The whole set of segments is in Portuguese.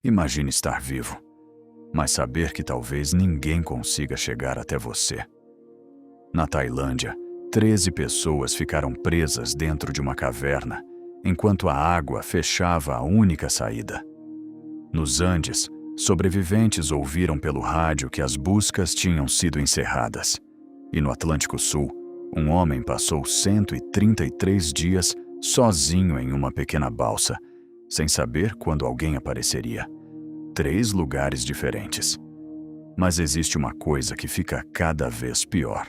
Imagine estar vivo, mas saber que talvez ninguém consiga chegar até você. Na Tailândia, 13 pessoas ficaram presas dentro de uma caverna, enquanto a água fechava a única saída. Nos Andes, sobreviventes ouviram pelo rádio que as buscas tinham sido encerradas. E no Atlântico Sul, um homem passou 133 dias sozinho em uma pequena balsa, sem saber quando alguém apareceria. 3 lugares diferentes. Mas existe uma coisa que fica cada vez pior.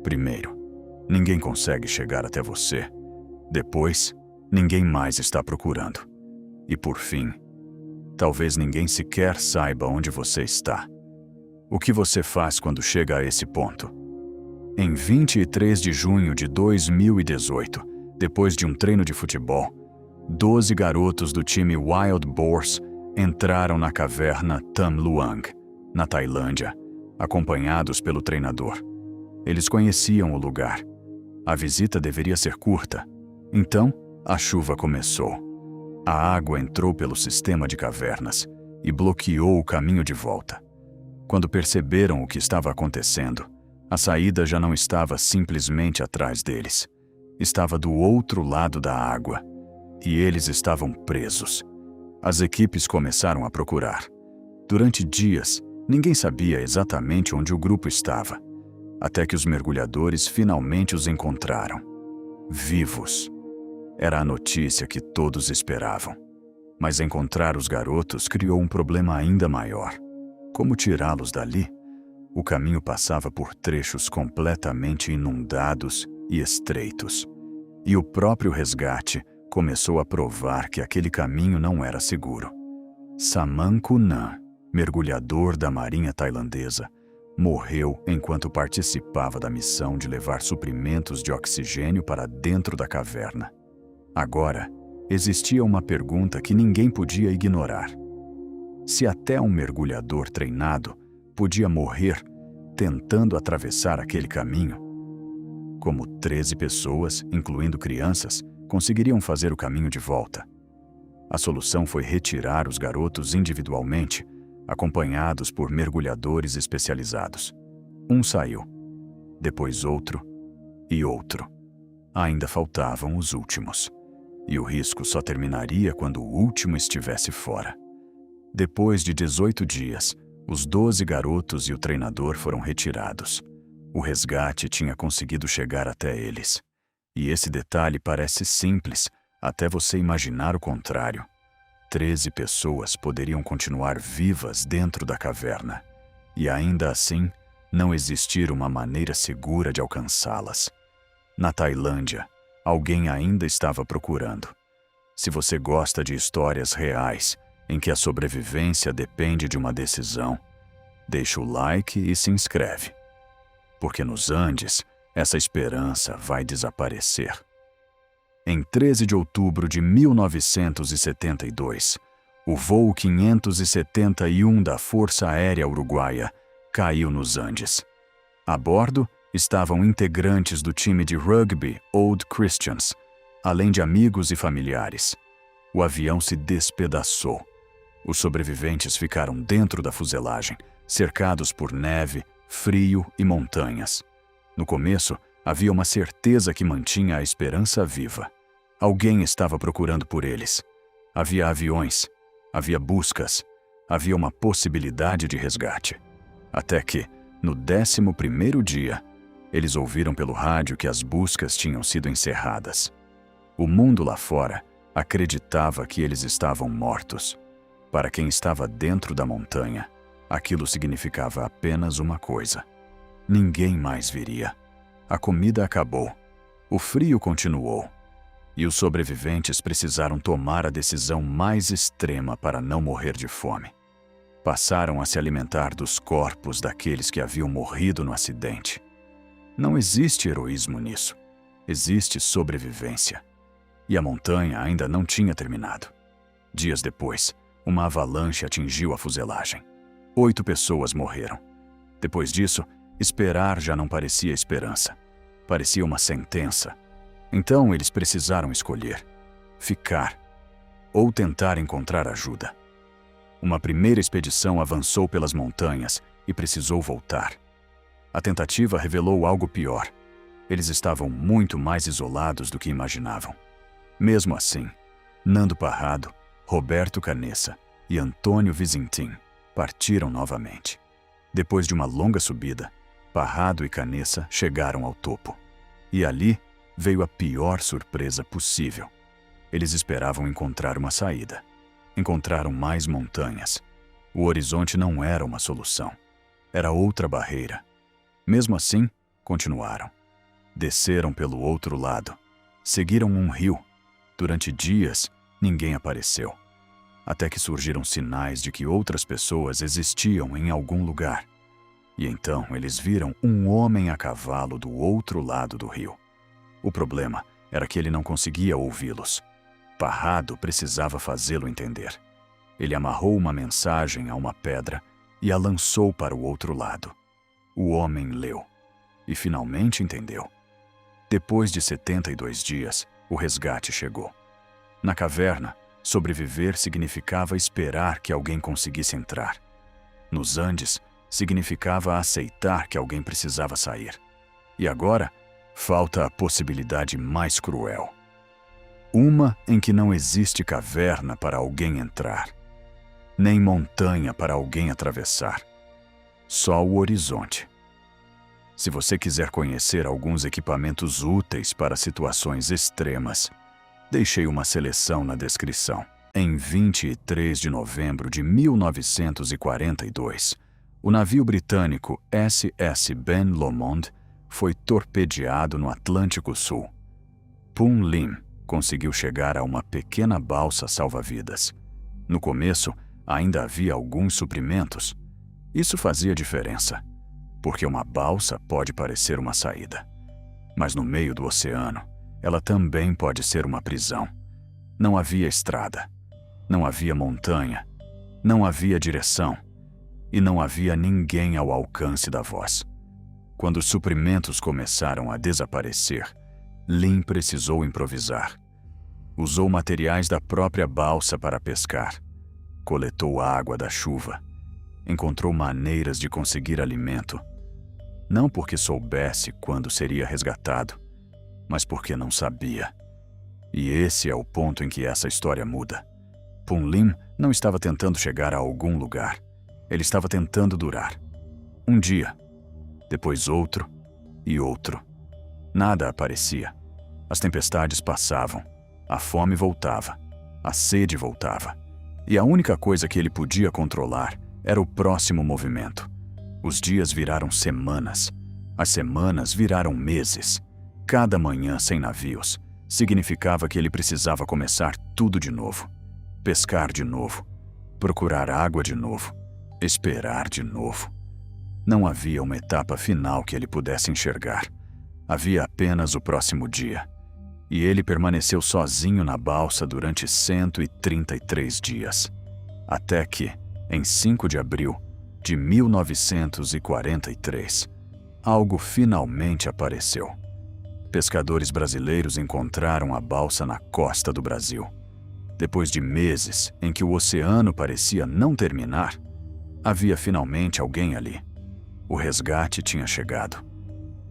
Primeiro, ninguém consegue chegar até você. Depois, ninguém mais está procurando. E por fim, talvez ninguém sequer saiba onde você está. O que você faz quando chega a esse ponto? Em 23 de junho de 2018, depois de um treino de futebol, 12 garotos do time Wild Boars entraram na caverna Tham Luang, na Tailândia, acompanhados pelo treinador. Eles conheciam o lugar. A visita deveria ser curta. Então, a chuva começou. A água entrou pelo sistema de cavernas e bloqueou o caminho de volta. Quando perceberam o que estava acontecendo, a saída já não estava simplesmente atrás deles. Estava do outro lado da água. E eles estavam presos. As equipes começaram a procurar. Durante dias, ninguém sabia exatamente onde o grupo estava, até que os mergulhadores finalmente os encontraram. Vivos. Era a notícia que todos esperavam. Mas encontrar os garotos criou um problema ainda maior. Como tirá-los dali? O caminho passava por trechos completamente inundados e estreitos. E o próprio resgate começou a provar que aquele caminho não era seguro. Saman Kunan, mergulhador da Marinha Tailandesa, morreu enquanto participava da missão de levar suprimentos de oxigênio para dentro da caverna. Agora, existia uma pergunta que ninguém podia ignorar. Se até um mergulhador treinado podia morrer tentando atravessar aquele caminho, como 13 pessoas, incluindo crianças, conseguiriam fazer o caminho de volta? A solução foi retirar os garotos individualmente, acompanhados por mergulhadores especializados. Um saiu, depois outro e outro. Ainda faltavam os últimos. E o risco só terminaria quando o último estivesse fora. Depois de 18 dias, os 12 garotos e o treinador foram retirados. O resgate tinha conseguido chegar até eles. E esse detalhe parece simples, até você imaginar o contrário. 13 pessoas poderiam continuar vivas dentro da caverna. E ainda assim, não existir uma maneira segura de alcançá-las. Na Tailândia, alguém ainda estava procurando. Se você gosta de histórias reais, em que a sobrevivência depende de uma decisão, deixa o like e se inscreve. Porque nos Andes, essa esperança vai desaparecer. Em 13 de outubro de 1972, o voo 571 da Força Aérea Uruguaia caiu nos Andes. A bordo estavam integrantes do time de rugby Old Christians, além de amigos e familiares. O avião se despedaçou. Os sobreviventes ficaram dentro da fuselagem, cercados por neve, frio e montanhas. No começo, havia uma certeza que mantinha a esperança viva. Alguém estava procurando por eles. Havia aviões, havia buscas, havia uma possibilidade de resgate. Até que, no 11º dia, eles ouviram pelo rádio que as buscas tinham sido encerradas. O mundo lá fora acreditava que eles estavam mortos. Para quem estava dentro da montanha, aquilo significava apenas uma coisa: ninguém mais viria. A comida acabou, o frio continuou, e os sobreviventes precisaram tomar a decisão mais extrema para não morrer de fome. Passaram a se alimentar dos corpos daqueles que haviam morrido no acidente. Não existe heroísmo nisso, existe sobrevivência. E a montanha ainda não tinha terminado. Dias depois, uma avalanche atingiu a fuselagem. 8 pessoas morreram. Depois disso, esperar já não parecia esperança. Parecia uma sentença. Então eles precisaram escolher: ficar ou tentar encontrar ajuda. Uma primeira expedição avançou pelas montanhas e precisou voltar. A tentativa revelou algo pior. Eles estavam muito mais isolados do que imaginavam. Mesmo assim, Nando Parrado, Roberto Canessa e Antônio Vizintim partiram novamente. Depois de uma longa subida, Parrado e Canessa chegaram ao topo. E ali veio a pior surpresa possível. Eles esperavam encontrar uma saída. Encontraram mais montanhas. O horizonte não era uma solução. Era outra barreira. Mesmo assim, continuaram. Desceram pelo outro lado. Seguiram um rio. Durante dias, ninguém apareceu. Até que surgiram sinais de que outras pessoas existiam em algum lugar. E então eles viram um homem a cavalo do outro lado do rio. O problema era que ele não conseguia ouvi-los. Parrado precisava fazê-lo entender. Ele amarrou uma mensagem a uma pedra e a lançou para o outro lado. O homem leu e finalmente entendeu. Depois de 72 dias, o resgate chegou. Na caverna, sobreviver significava esperar que alguém conseguisse entrar. Nos Andes, significava aceitar que alguém precisava sair. E agora, falta a possibilidade mais cruel. Uma em que não existe caverna para alguém entrar, nem montanha para alguém atravessar. Só o horizonte. Se você quiser conhecer alguns equipamentos úteis para situações extremas, deixei uma seleção na descrição. Em 23 de novembro de 1942, o navio britânico SS Ben Lomond foi torpedeado no Atlântico Sul. Pum Lim conseguiu chegar a uma pequena balsa salva-vidas. No começo, ainda havia alguns suprimentos. Isso fazia diferença, porque uma balsa pode parecer uma saída. Mas no meio do oceano, ela também pode ser uma prisão. Não havia estrada, não havia montanha, não havia direção e não havia ninguém ao alcance da voz. Quando os suprimentos começaram a desaparecer, Lim precisou improvisar. Usou materiais da própria balsa para pescar. Coletou água da chuva. Encontrou maneiras de conseguir alimento. Não porque soubesse quando seria resgatado, mas porque não sabia. E esse é o ponto em que essa história muda. Pum Lim não estava tentando chegar a algum lugar. Ele estava tentando durar. Um dia, depois outro e outro. Nada aparecia. As tempestades passavam. A fome voltava. A sede voltava. E a única coisa que ele podia controlar era o próximo movimento. Os dias viraram semanas. As semanas viraram meses. Cada manhã sem navios significava que ele precisava começar tudo de novo. Pescar de novo. Procurar água de novo. Esperar de novo. Não havia uma etapa final que ele pudesse enxergar. Havia apenas o próximo dia. E ele permaneceu sozinho na balsa durante 133 dias. Até que, em 5 de abril de 1943, algo finalmente apareceu. Pescadores brasileiros encontraram a balsa na costa do Brasil. Depois de meses em que o oceano parecia não terminar, havia finalmente alguém ali. O resgate tinha chegado.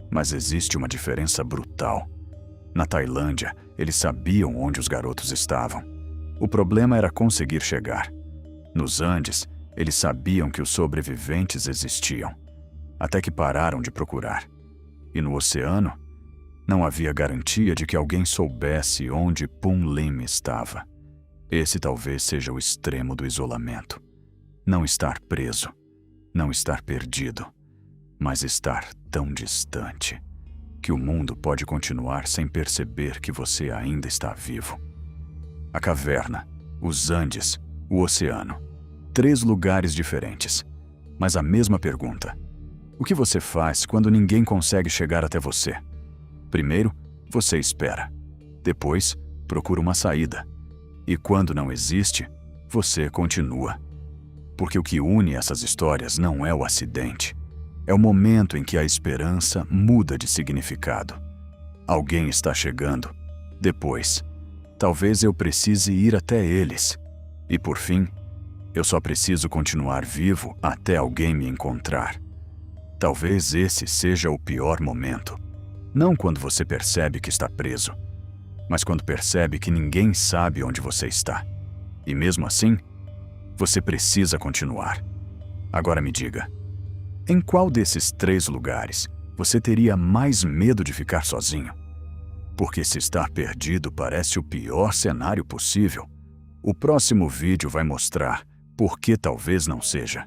Mas existe uma diferença brutal. Na Tailândia, eles sabiam onde os garotos estavam. O problema era conseguir chegar. Nos Andes, eles sabiam que os sobreviventes existiam, até que pararam de procurar. E no oceano, não havia garantia de que alguém soubesse onde Pum Lim estava. Esse talvez seja o extremo do isolamento. Não estar preso, não estar perdido, mas estar tão distante que o mundo pode continuar sem perceber que você ainda está vivo. A caverna, os Andes, o oceano. 3 lugares diferentes, mas a mesma pergunta. O que você faz quando ninguém consegue chegar até você? Primeiro, você espera. Depois, procura uma saída. E quando não existe, você continua. Porque o que une essas histórias não é o acidente. É o momento em que a esperança muda de significado. Alguém está chegando. Depois, talvez eu precise ir até eles. E por fim, Eu só preciso continuar vivo até alguém me encontrar. Talvez esse seja o pior momento. Não quando você percebe que está preso, mas quando percebe que ninguém sabe onde você está. E mesmo assim, você precisa continuar. Agora me diga, em qual desses 3 lugares você teria mais medo de ficar sozinho? Porque se estar perdido parece o pior cenário possível, o próximo vídeo vai mostrar por que talvez não seja.